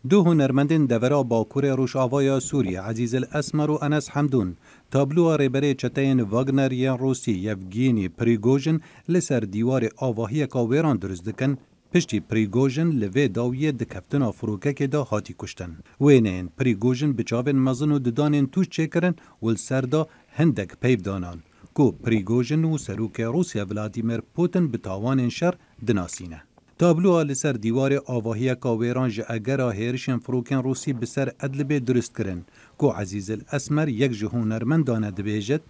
دو هنرمندین دورا باکور روشاوای سوریه عزیز الاسمر و انس حمدون تابلو ریبره چتین واگنر یان روسی یفگینی پریگوژن لسر دیوار آواهی کاویران درست دکن پشتی پریگوژن لوی داویه دکفتن فروکه که دا هاتی کشتن. وینین پریگوژن بچاوین مزن و ددانین توش چکرن والسردا هندک پیف دانان. کو پریگوژن و سروک روسیا ولادیمیر پوتن بتاوان شر دناسینه. تابلوها لسر دیوار آواهی کاویران جه اگر هیرشن فروکن روسی بسر ادلبه درست کرن کو عزیز الاسمر یک جهونرمند دانه دبیجد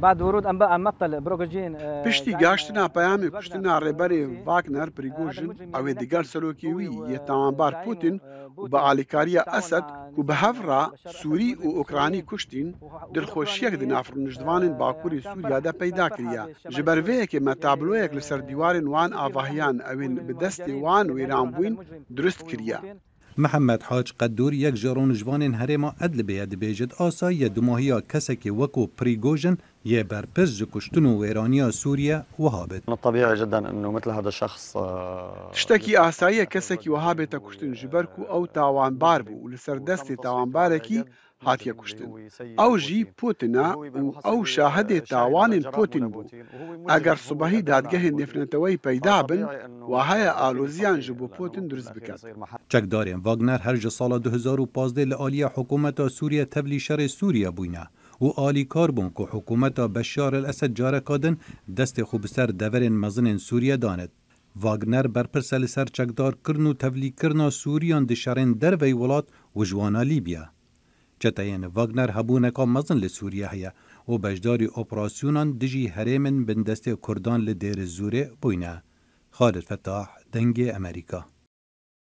بعد ورود انباء مقتل بروغوژین پشتی گاشتنا پیام کشتنا ریبری واگنر پریگوژن او دیگر سلوکیوی یه تمامبار پوتین و با آلیکاری اسد و به هفرا سوری و اوکرانی کشتین دلخوشیک دنافرنجدوان باکوری سوریا دا پیدا کریا جبروه که متابلویک لسر دیوارن وان آواهیان اوین به دست وان ویران بوین درست کریا. محمد حاج قدور یک جرون جوان هرما ادل بیاد بیجد آسای دماهیا کسکی وکو پریگوژن یه برپز کشتن و ویرانیا سوریا وهابت. من الطبيعي جدا انه مثل هذا الشخص تشتكي آسایی کسکی وهابت کشتن جبرکو او تاوانبار بو و لسر دست تاوانبارکی هاتیه کشتن. او جی پوتینا و او شاهد تاوان پوتین بو. اگر صبحی دادگاه نفرنتوی پیدا بن و های آلوزیان جبو پوتین درست بکد. چکدارین واگنر هر سال 2015 لآلی حکومت سوریه تبلی شر سوریه بوینه و آلی کاربون که حکومت بشار الاسد جاره کادن دست خوب سر دورین مزن سوریه داند. واگنر برپرسل سر چکدار کرن و تبلی کرنا سوریان دشارین در وی ولات و جوانا لیبیا. چتاین واگنر هبونکا مزن لسوریه هیا و بجداری اپراسیونان دجی هریمن بن دست کردان لدیر زوره بوینه. خالد فتاح، دنگ امریکا.